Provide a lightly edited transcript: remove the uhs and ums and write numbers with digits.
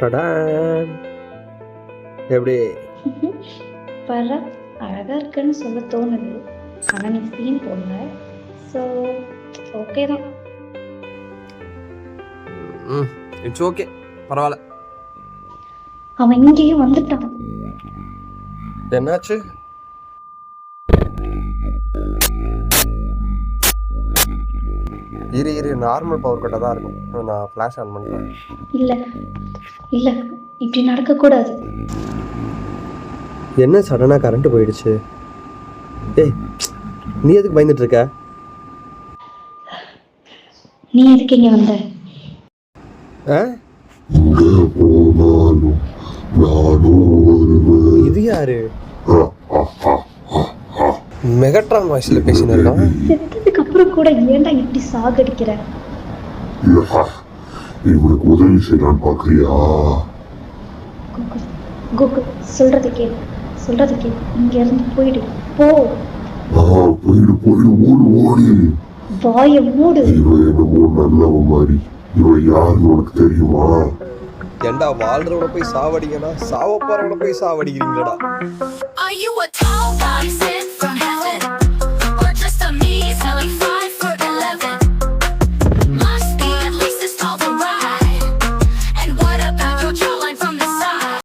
டடான். எப்படி பர அழகாக இருக்குன்னு சொல்ல தோணுது, ஆனால் நீ சீன் போடல. ஸோ ஓகே தான். இட்ஸ் ஓகே, பரவாயில்ல. அவன் இங்கேயும் வந்துட்டான். என்னாச்சு? இரு நார்மல் பவர் கட்டாக தான் இருக்கும். நான் ஃப்ளாஷ் ஆன் பண்ணுறேன். இல்லை இல்லை, இப்படி நடக்கக்கூடாது. என்ன சடனாக கரண்ட் போயிடுச்சு? ஏய், நீ எதுக்கு பயந்துட்டு இருக்க? நீ எதுக்கு இங்கே வந்த? இது யாரு? மெகட்ரான் வாய்ஸ்ல பேசினு இருக்கான். செத்ததுக்கு அப்புறம் கூட ஏன்டா இப்படி சாகடிக்கிற? இவனுக்கு உதவி செய்யலான்னு பாக்குறியா? கோகுல், சொல்றது கேளு. இங்க இருந்து போயிடு, போ. போயிடு ஓடு. வாய மூடு. இவன் என்னமோ நல்லவன் மாதிரி. இவன் யாருன்னு உனக்கு தெரியுமா? ஏண்டா வாழ்றவன போய் சாவடிங்கடா, சாவ போறவன போய் சாவடிக்கிறீங்களடா. Are you a tall god sent from heaven?